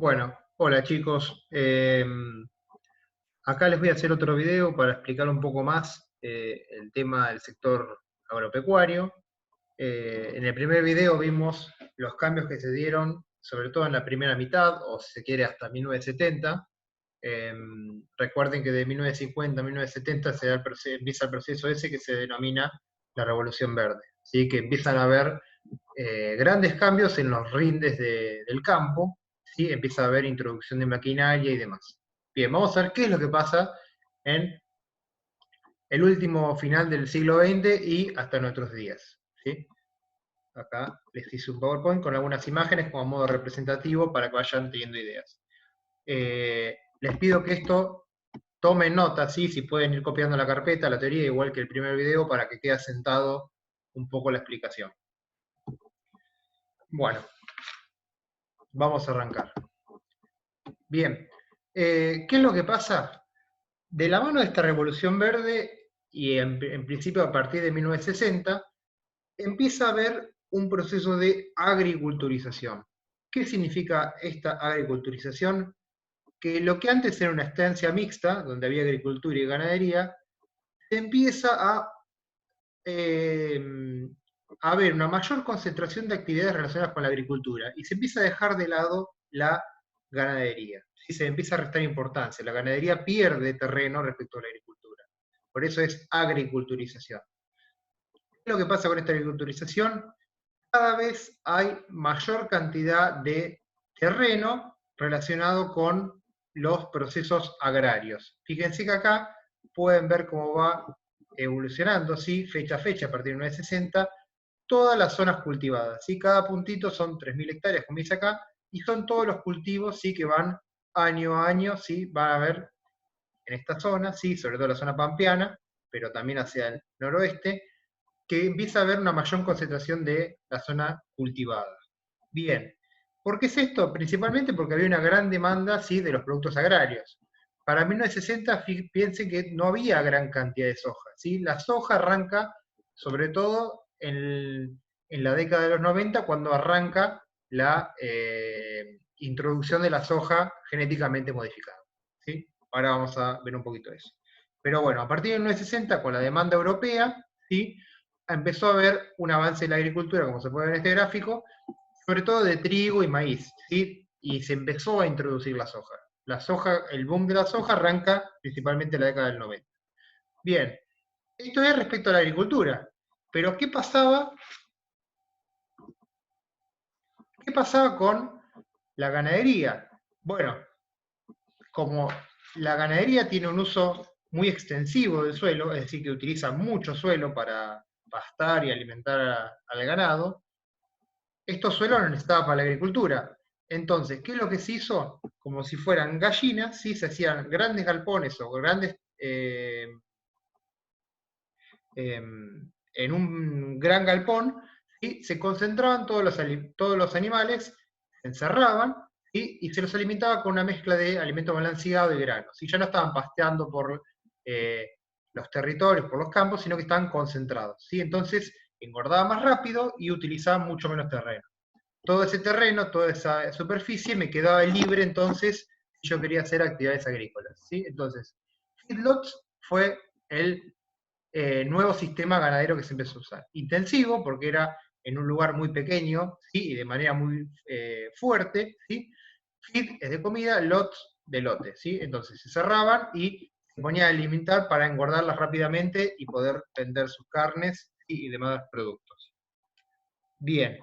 Bueno, hola chicos. Acá les voy a hacer otro video para explicar un poco más el tema del sector agropecuario. En el primer video vimos los cambios que se dieron, sobre todo en la primera mitad, o si se quiere hasta 1970. Recuerden que de 1950 a 1970 empieza el proceso ese que se denomina la Revolución Verde. ¿Sí? Que empiezan a haber grandes cambios en los rindes del campo. ¿Sí? Empieza a haber introducción de maquinaria y demás. Bien, vamos a ver qué es lo que pasa en el último final del siglo XX y hasta nuestros días. ¿Sí? Acá les hice un PowerPoint con algunas imágenes como modo representativo para que vayan teniendo ideas. Les pido que esto tomen nota, ¿sí? Si pueden ir copiando la carpeta, la teoría, igual que el primer video, para que quede asentado un poco la explicación. Bueno, vamos a arrancar. Bien, ¿qué es lo que pasa? De la mano de esta revolución verde, y en principio a partir de 1960, empieza a haber un proceso de agriculturización. ¿Qué significa esta agriculturización? Que lo que antes era una estancia mixta, donde había agricultura y ganadería, se empieza eh, a haber una mayor concentración de actividades relacionadas con la agricultura y se empieza a dejar de lado la ganadería. ¿Sí? Se empieza a restar importancia. La ganadería pierde terreno respecto a la agricultura. Por eso es agriculturización. ¿Qué es lo que pasa con esta agriculturización? Cada vez hay mayor cantidad de terreno relacionado con los procesos agrarios. Fíjense que acá pueden ver cómo va evolucionando, ¿sí? Fecha a fecha, a partir de 1960, todas las zonas cultivadas, ¿sí? Cada puntito son 3.000 hectáreas, como dice acá, y son todos los cultivos, ¿sí? Que van año a año, ¿sí? Van a ver en esta zona, ¿sí? Sobre todo la zona pampeana, pero también hacia el noroeste, que empieza a haber una mayor concentración de la zona cultivada. Bien, ¿por qué es esto? Principalmente porque había una gran demanda, ¿sí? De los productos agrarios. Para 1960, piensen que no había gran cantidad de soja, ¿sí? La soja arranca, sobre todo, en la década de los 90, cuando arranca la introducción de la soja genéticamente modificada, ¿sí? Ahora vamos a ver un poquito de eso. Pero bueno, a partir de 1960, con la demanda europea, ¿sí? Empezó a haber un avance en la agricultura, como se puede ver en este gráfico, sobre todo de trigo y maíz, ¿sí? Y se empezó a introducir la soja. La soja, el boom de la soja arranca principalmente en la década del 90. Bien, esto es respecto a la agricultura. Pero ¿qué pasaba con la ganadería? Bueno, como la ganadería tiene un uso muy extensivo del suelo, es decir, que utiliza mucho suelo para pastar y alimentar al ganado, estos suelos no necesitaban para la agricultura. Entonces, ¿qué es lo que se hizo? Como si fueran gallinas, ¿sí? Se hacían grandes galpones o grandes, en un gran galpón, y se concentraban todos los animales, se encerraban, ¿sí? Y se los alimentaba con una mezcla de alimento balanceado y granos. Y ya no estaban pasteando por los territorios, por los campos, sino que estaban concentrados, ¿sí? Entonces engordaban más rápido y utilizaban mucho menos terreno. Todo ese terreno, toda esa superficie me quedaba libre entonces si yo quería hacer actividades agrícolas, ¿sí? Entonces, feedlots fue el nuevo sistema ganadero que se empezó a usar. Intensivo, porque era en un lugar muy pequeño, ¿sí? Y de manera muy fuerte, ¿sí? Feed es de comida, lots de lotes, ¿sí? Entonces se cerraban y se ponían a alimentar para engordarlas rápidamente y poder vender sus carnes, ¿sí? Y demás productos. Bien.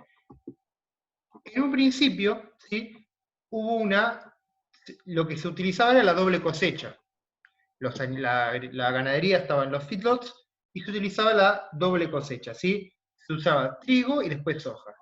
En un principio, ¿sí? Hubo lo que se utilizaba era la doble cosecha. La ganadería estaba en los feedlots y se utilizaba la doble cosecha, ¿sí? Se usaba trigo y después soja.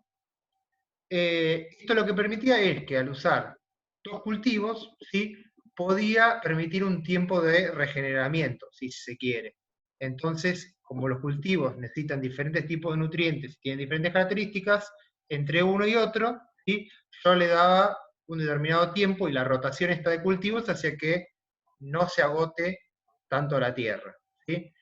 Esto lo que permitía es que al usar dos cultivos, ¿sí? Podía permitir un tiempo de regeneramiento, si se quiere. Entonces, como los cultivos necesitan diferentes tipos de nutrientes y tienen diferentes características, entre uno y otro, ¿sí? Yo le daba un determinado tiempo y la rotación esta de cultivos hacía que no se agote tanto la tierra, ¿sí?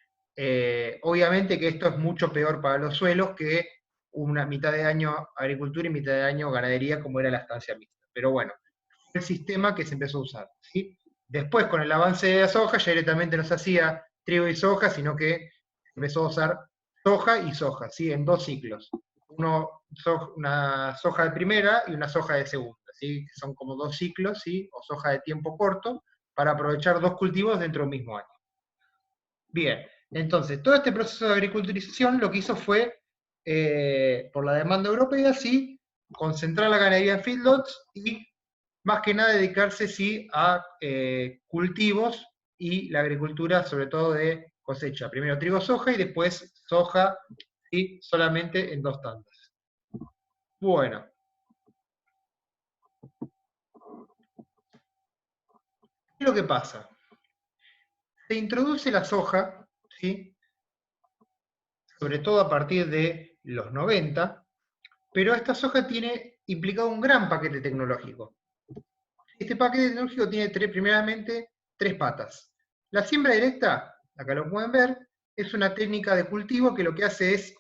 Obviamente que esto es mucho peor para los suelos que una mitad de año agricultura y mitad de año ganadería, como era la estancia mixta. Pero bueno, el sistema que se empezó a usar, ¿sí? Después, con el avance de la soja, ya directamente no se hacía trigo y soja, sino que empezó a usar soja y soja, ¿sí? En 2 ciclos. Una soja de primera y una soja de segunda, ¿sí? Son como 2 ciclos, ¿sí? O soja de tiempo corto, para aprovechar 2 cultivos dentro del mismo año. Bien, entonces, todo este proceso de agriculturización lo que hizo fue, por la demanda europea, sí, concentrar la ganadería en feedlots y más que nada dedicarse, sí, a cultivos y la agricultura, sobre todo de cosecha. Primero trigo, soja y después soja, ¿sí? Solamente en 2 tandas. Bueno, ¿qué es lo que pasa? Se introduce la soja, ¿sí? Sobre todo a partir de los 90, pero esta soja tiene implicado un gran paquete tecnológico. Este paquete tecnológico tiene primeramente 3 patas. La siembra directa, acá lo pueden ver, es una técnica de cultivo que lo que hace es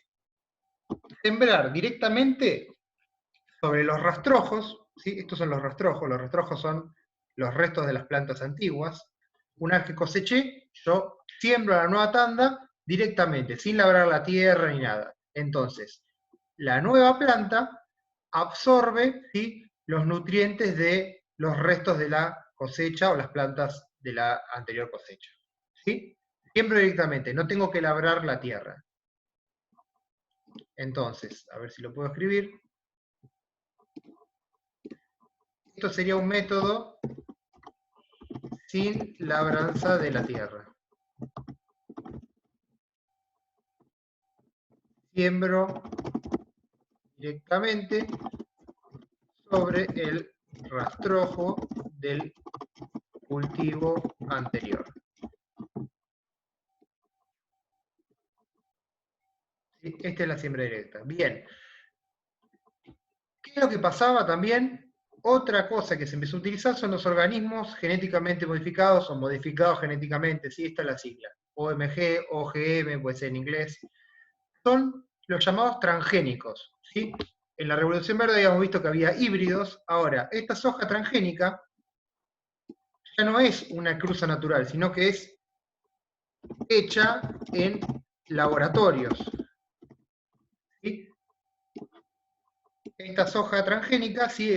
sembrar directamente sobre los rastrojos, ¿sí? Estos son los rastrojos son los restos de las plantas antiguas. Una vez que coseché, yo siembro la nueva tanda directamente, sin labrar la tierra ni nada. Entonces, la nueva planta absorbe, ¿sí?, los nutrientes de los restos de la cosecha o las plantas de la anterior cosecha. ¿Sí? Siembro directamente, no tengo que labrar la tierra. Entonces, a ver si lo puedo escribir. Esto sería un método sin labranza de la tierra. Siembro directamente sobre el rastrojo del cultivo anterior. ¿Sí? Esta es la siembra directa. Bien. ¿Qué es lo que pasaba también? Otra cosa que se empezó a utilizar son los organismos genéticamente modificados o modificados genéticamente, ¿sí? Esta es la sigla. OMG, OGM, puede ser en inglés. Son los llamados transgénicos, ¿sí? En la Revolución Verde habíamos visto que había híbridos. Ahora, esta soja transgénica ya no es una cruza natural, sino que es hecha en laboratorios. ¿Sí? Esta soja transgénica sí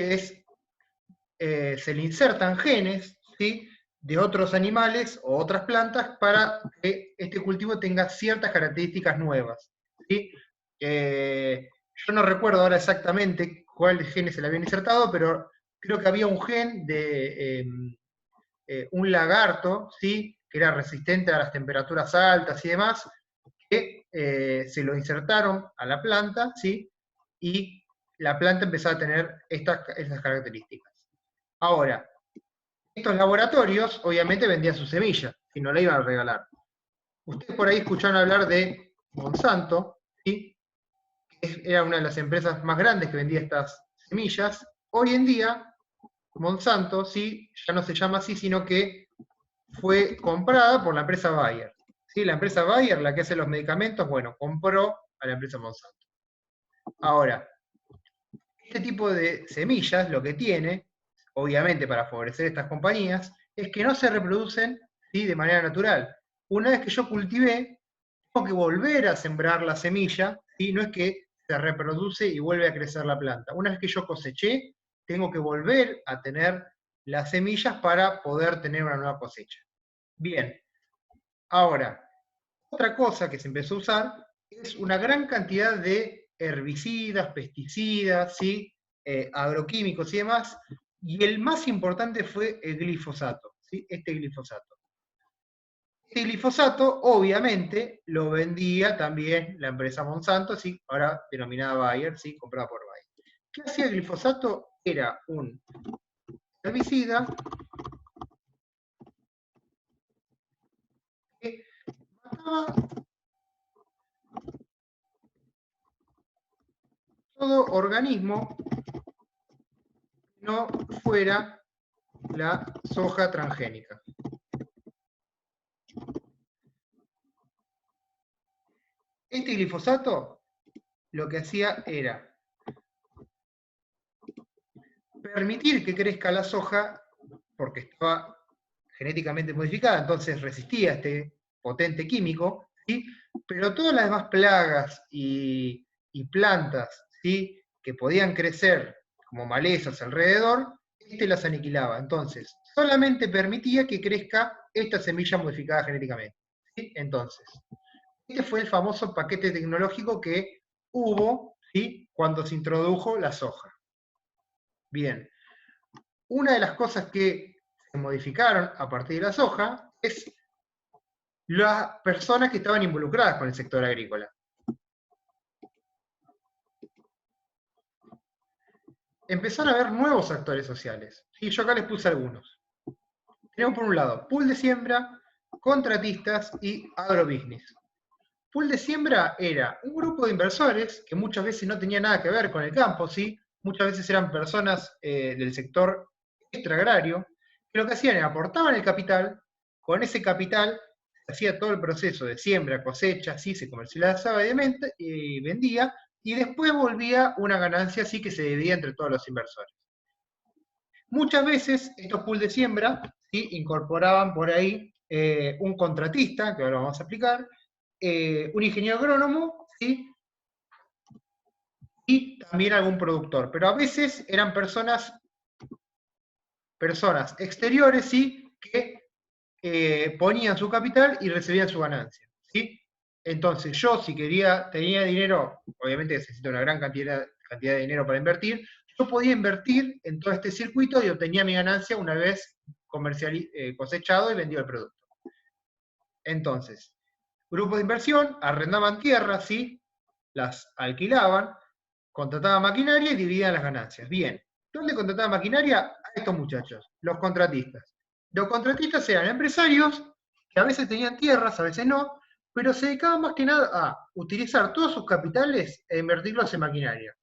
se le insertan genes, ¿sí?, de otros animales o otras plantas para que este cultivo tenga ciertas características nuevas, ¿sí? Yo no recuerdo ahora exactamente cuáles genes se le habían insertado, pero creo que había un gen de un lagarto, ¿sí?, que era resistente a las temperaturas altas y demás, que se lo insertaron a la planta, ¿sí?, y la planta empezó a tener estas características. Ahora, estos laboratorios obviamente vendían sus semillas, si no la iban a regalar. Ustedes por ahí escucharon hablar de Monsanto, ¿sí?, que era una de las empresas más grandes que vendía estas semillas. Hoy en día, Monsanto, ¿sí?, ya no se llama así, sino que fue comprada por la empresa Bayer. ¿Sí? La empresa Bayer, la que hace los medicamentos, bueno, compró a la empresa Monsanto. Ahora, este tipo de semillas lo que tiene, obviamente para favorecer estas compañías, es que no se reproducen, ¿sí?, de manera natural. Una vez que yo cultivé, tengo que volver a sembrar la semilla, ¿sí? No es que se reproduce y vuelve a crecer la planta. Una vez que yo coseché, tengo que volver a tener las semillas para poder tener una nueva cosecha. Bien, ahora, otra cosa que se empezó a usar es una gran cantidad de herbicidas, pesticidas, ¿sí?, agroquímicos y demás, y el más importante fue el glifosato, ¿sí?, este glifosato. Este glifosato, obviamente, lo vendía también la empresa Monsanto, ¿sí?, ahora denominada Bayer, ¿sí?, comprada por Bayer. ¿Qué hacía el glifosato? Era un herbicida que mataba todo organismo que no fuera la soja transgénica. Este glifosato lo que hacía era permitir que crezca la soja, porque estaba genéticamente modificada, entonces resistía este potente químico, ¿sí? Pero todas las demás plagas y plantas, ¿sí?, que podían crecer como malezas alrededor, las aniquilaba. Entonces, solamente permitía que crezca esta semilla modificada genéticamente, ¿sí? Entonces, este fue el famoso paquete tecnológico que hubo, ¿sí?, cuando se introdujo la soja. Bien, una de las cosas que se modificaron a partir de la soja es las personas que estaban involucradas con el sector agrícola. Empezaron a haber nuevos actores sociales. Y yo acá les puse algunos. Tenemos por un lado pool de siembra, contratistas y agrobusiness. Pool de siembra era un grupo de inversores que muchas veces no tenía nada que ver con el campo, ¿sí? Muchas veces eran personas del sector extraagrario, que lo que hacían era aportaban el capital, con ese capital se hacía todo el proceso de siembra, cosecha, ¿sí?, se comercializaba y vendía, y después volvía una ganancia así que se dividía entre todos los inversores. Muchas veces estos pools de siembra, ¿sí?, incorporaban por ahí un contratista, que ahora vamos a explicar, un ingeniero agrónomo, ¿sí?, y también algún productor. Pero a veces eran personas exteriores, ¿sí?, que ponían su capital y recibían su ganancia, ¿sí? Entonces yo, si tenía dinero, obviamente necesito una gran cantidad de dinero para invertir, yo podía invertir en todo este circuito y obtenía mi ganancia una vez cosechado y vendido el producto. Entonces, grupos de inversión arrendaban tierras, ¿sí?, las alquilaban, contrataban maquinaria y dividían las ganancias. Bien, ¿dónde contrataban maquinaria? A estos muchachos, los contratistas. Los contratistas eran empresarios que a veces tenían tierras, a veces no, pero se dedicaban más que nada a utilizar todos sus capitales e invertirlos en maquinaria.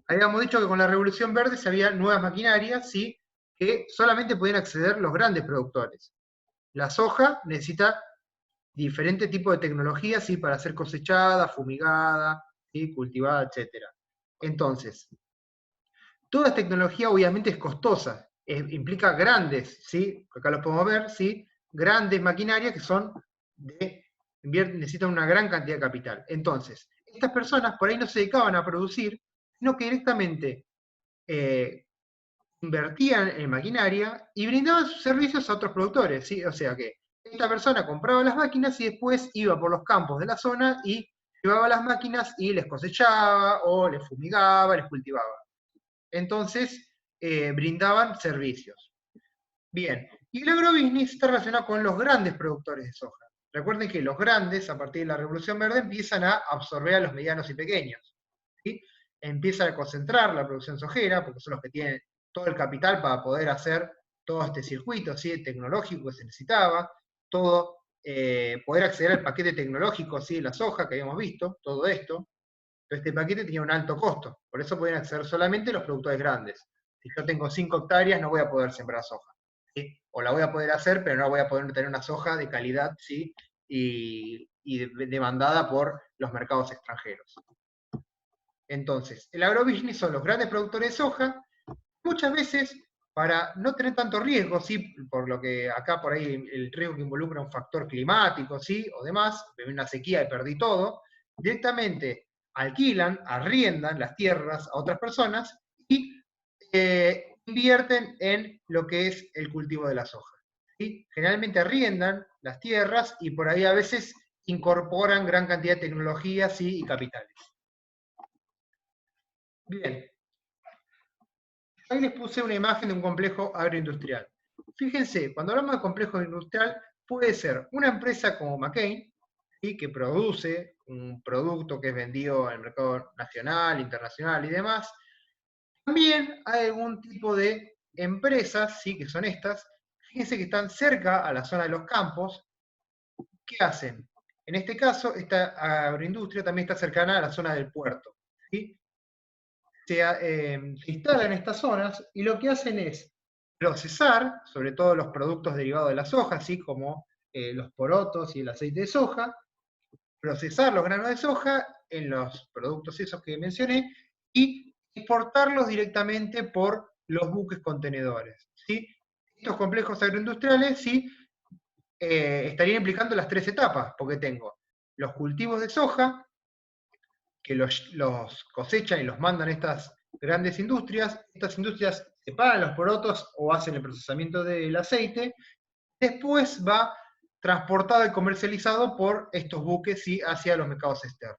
Habíamos dicho que con la Revolución Verde se había nuevas maquinarias, ¿sí?, que solamente podían acceder los grandes productores. La soja necesita diferentes tipos de tecnologías, ¿sí?, para ser cosechada, fumigada, ¿sí?, cultivada, etc. Entonces, toda tecnología obviamente es costosa, implica grandes, ¿sí?, acá lo podemos ver, ¿sí?, grandes maquinarias que necesitan una gran cantidad de capital. Entonces, estas personas por ahí no se dedicaban a producir, sino que directamente invertían en maquinaria y brindaban sus servicios a otros productores, ¿sí? O sea que esta persona compraba las máquinas y después iba por los campos de la zona y llevaba las máquinas y les cosechaba o les fumigaba, les cultivaba. Entonces, brindaban servicios. Bien, y el agrobusiness está relacionado con los grandes productores de soja. Recuerden que los grandes, a partir de la Revolución Verde, empiezan a absorber a los medianos y pequeños, ¿sí? Empiezan a concentrar la producción sojera, porque son los que tienen todo el capital para poder hacer todo este circuito, ¿sí?, tecnológico que se necesitaba, todo, poder acceder al paquete tecnológico, ¿sí?, de la soja que habíamos visto, todo esto. Pero este paquete tenía un alto costo, por eso podían acceder solamente los productores grandes. Si yo tengo 5 hectáreas, no voy a poder sembrar soja, ¿sí? O la voy a poder hacer, pero no voy a poder tener una soja de calidad, ¿sí?, y demandada por los mercados extranjeros. Entonces, el agrobusiness son los grandes productores de soja, muchas veces para no tener tanto riesgo, ¿sí?, por lo que acá por ahí el riesgo que involucra un factor climático, ¿sí?, o demás, una sequía y perdí todo, directamente alquilan, arriendan las tierras a otras personas y invierten en lo que es el cultivo de la soja, ¿sí? Generalmente arriendan las tierras y por ahí a veces incorporan gran cantidad de tecnologías, ¿sí?, y capitales. Bien, ahí les puse una imagen de un complejo agroindustrial. Fíjense, cuando hablamos de complejo industrial, puede ser una empresa como McCain, ¿sí?, que produce un producto que es vendido al mercado nacional, internacional y demás. También hay algún tipo de empresas, ¿sí?, que son estas, fíjense que están cerca a la zona de los campos. ¿Qué hacen? En este caso, esta agroindustria también está cercana a la zona del puerto, ¿sí? Se instalan en estas zonas y lo que hacen es procesar, sobre todo los productos derivados de la soja, así como los porotos y el aceite de soja, procesar los granos de soja en los productos esos que mencioné y exportarlos directamente por los buques contenedores, ¿sí? Estos complejos agroindustriales, ¿sí? Estarían implicando las 3 etapas, porque tengo los cultivos de soja, que los cosechan y los mandan a estas grandes industrias separan los porotos o hacen el procesamiento del aceite, después va transportado y comercializado por estos buques y hacia los mercados externos.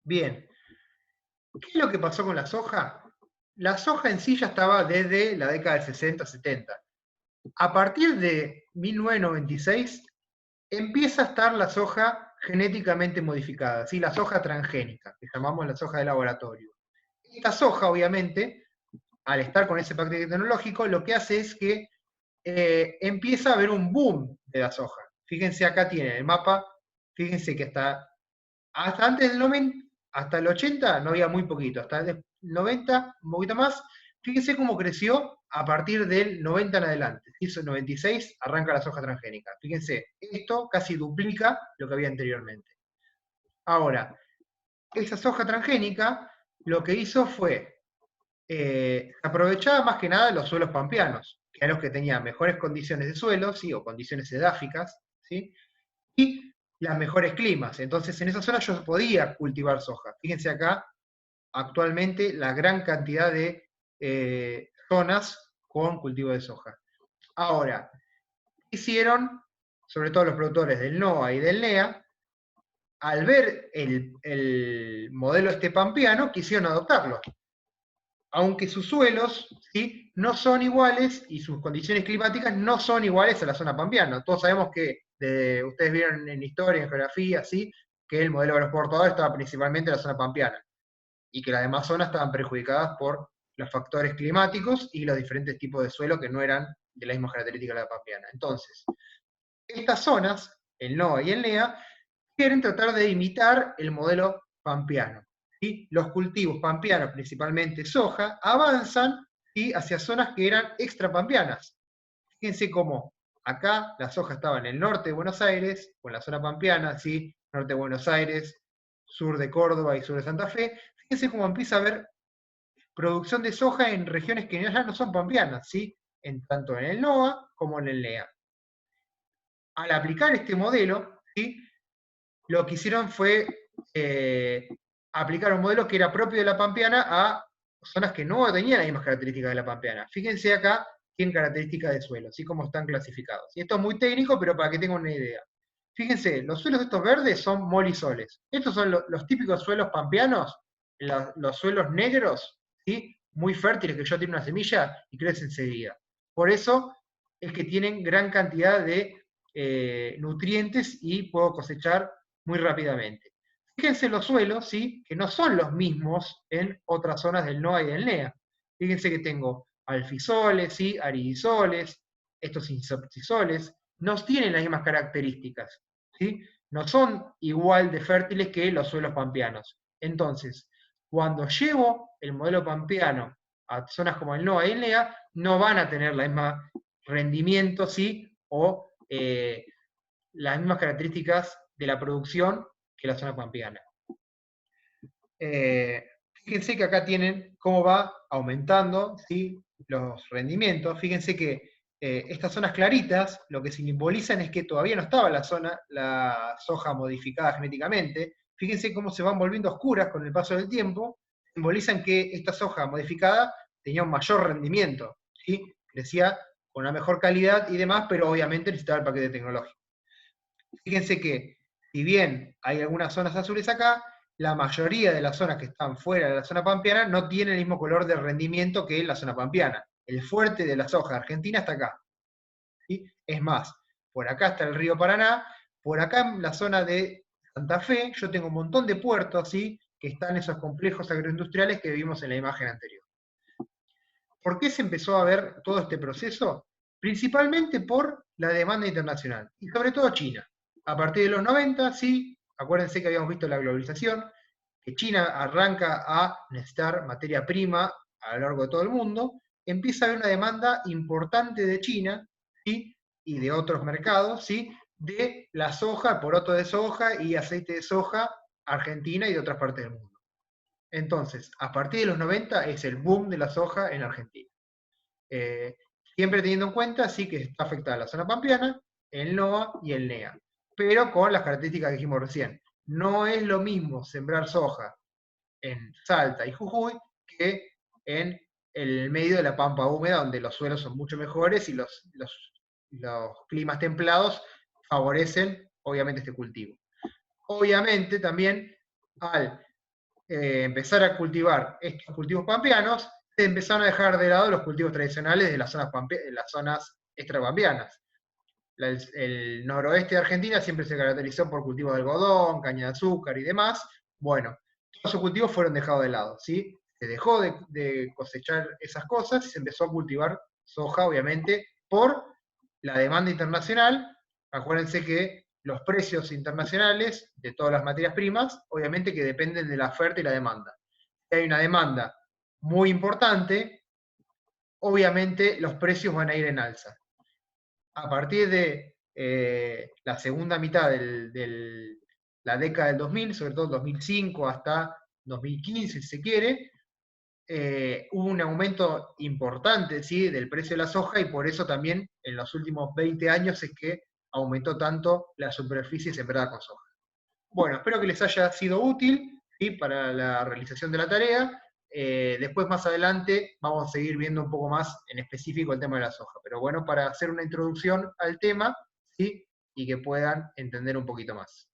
Bien, ¿qué es lo que pasó con la soja? La soja en sí ya estaba desde la década del 60-70. A partir de 1996 empieza a estar la soja genéticamente modificada, ¿sí? La soja transgénica, que llamamos la soja de laboratorio. Esta soja, obviamente, al estar con ese paquete tecnológico, lo que hace es que empieza a haber un boom de la soja. Fíjense, acá tienen el mapa, fíjense que hasta antes del 90, hasta el 80 no había muy poquito, hasta el 90 un poquito más. Fíjense cómo creció a partir del 90 en adelante. Hizo el 96, arranca la soja transgénica. Fíjense, esto casi duplica lo que había anteriormente. Ahora, esa soja transgénica lo que hizo fue aprovechaba más que nada los suelos pampeanos, que eran los que tenían mejores condiciones de suelo, ¿sí? O condiciones edáficas, ¿sí? Y los mejores climas. Entonces, en esa zona yo podía cultivar soja. Fíjense acá, actualmente, la gran cantidad de zonas con cultivo de soja. Ahora, ¿qué hicieron? Sobre todo los productores del NOA y del NEA, al ver el modelo este pampeano, quisieron adoptarlo. Aunque sus suelos, ¿sí? No son iguales y sus condiciones climáticas no son iguales a la zona pampeana. Todos sabemos que, ustedes vieron en historia, en geografía, ¿sí? Que el modelo agroexportador estaba principalmente en la zona pampeana y que las demás zonas estaban perjudicadas por los factores climáticos y los diferentes tipos de suelo que no eran de la misma característica de la pampeana. Entonces, estas zonas, el NOA y el NEA, quieren tratar de imitar el modelo pampeano. ¿Sí? Los cultivos pampeanos, principalmente soja, avanzan, ¿sí? Hacia zonas que eran extrapampeanas. Fíjense cómo acá la soja estaba en el norte de Buenos Aires, con la zona pampeana, ¿sí? Norte de Buenos Aires, sur de Córdoba y sur de Santa Fe. Fíjense cómo empieza a haber producción de soja en regiones que ya no son pampeanas, ¿sí? Tanto en el NOA como en el NEA. Al aplicar este modelo, ¿sí? Lo que hicieron fue aplicar un modelo que era propio de la pampeana a zonas que no tenían las mismas características de la pampeana. Fíjense acá, tienen características de suelo, así como están clasificados. Y esto es muy técnico, pero para que tengan una idea. Fíjense, los suelos estos verdes son molisoles. Estos son los típicos suelos pampeanos, los suelos negros, ¿sí? Muy fértiles, que yo tiro una semilla y crece enseguida. Por eso es que tienen gran cantidad de nutrientes y puedo cosechar muy rápidamente. Fíjense los suelos, ¿sí? Que no son los mismos en otras zonas del NOA y del NEA. Fíjense que tengo alfisoles, ¿sí? Aridisoles, estos insectisoles, no tienen las mismas características, ¿sí? No son igual de fértiles que los suelos pampeanos. Entonces, cuando llevo el modelo pampeano a zonas como el NOA y el NEA, no van a tener la misma rendimiento, ¿sí? O las mismas características de la producción que la zona pampeana. Fíjense que acá tienen cómo va aumentando, ¿sí? Los rendimientos. Fíjense que estas zonas claritas lo que simbolizan es que todavía no estaba la soja modificada genéticamente. Fíjense cómo se van volviendo oscuras con el paso del tiempo. Simbolizan que esta soja modificada tenía un mayor rendimiento, ¿sí? Crecía con una mejor calidad y demás, pero obviamente necesitaba el paquete tecnológico. Fíjense que, si bien hay algunas zonas azules acá, la mayoría de las zonas que están fuera de la zona pampeana no tienen el mismo color de rendimiento que la zona pampeana. El fuerte de la soja argentina está acá. ¿Sí? Es más, por acá está el río Paraná, por acá en la zona de Santa Fe, yo tengo un montón de puertos, ¿sí? Que están esos complejos agroindustriales que vimos en la imagen anterior. ¿Por qué se empezó a ver todo este proceso? Principalmente por la demanda internacional, y sobre todo China. A partir de los 90, sí, acuérdense que habíamos visto la globalización, que China arranca a necesitar materia prima a lo largo de todo el mundo, empieza a haber una demanda importante de China, ¿sí? Y de otros mercados, ¿sí? De la soja, poroto de soja y aceite de soja Argentina y de otras partes del mundo. Entonces, a partir de los 90 es el boom de la soja en Argentina. Eh, Siempre teniendo en cuenta, sí, que está afectada la zona pampeana, el NOA y el NEA, pero con las características que dijimos recién. No es lo mismo sembrar soja en Salta y Jujuy que en el medio de la pampa húmeda, donde los suelos son mucho mejores y los climas templados favorecen, obviamente, este cultivo. Obviamente, también, al empezar a cultivar estos cultivos pampeanos, se empezaron a dejar de lado los cultivos tradicionales de las zonas extrapampeanas. El noroeste de Argentina siempre se caracterizó por cultivos de algodón, caña de azúcar y demás. Bueno, todos esos cultivos fueron dejados de lado, ¿sí? Se dejó de cosechar esas cosas y se empezó a cultivar soja, obviamente, por la demanda internacional. Acuérdense que los precios internacionales de todas las materias primas, obviamente que dependen de la oferta y la demanda. Si hay una demanda muy importante, obviamente los precios van a ir en alza. A partir de la segunda mitad de la década del 2000, sobre todo 2005 hasta 2015, si se quiere, hubo un aumento importante, ¿sí?, del precio de la soja, y por eso también en los últimos 20 años es que aumentó tanto la superficie sembrada con soja. Bueno, espero que les haya sido útil, ¿sí?, para la realización de la tarea. Después, más adelante, vamos a seguir viendo un poco más en específico el tema de la soja. Pero bueno, para hacer una introducción al tema, ¿sí?, y que puedan entender un poquito más.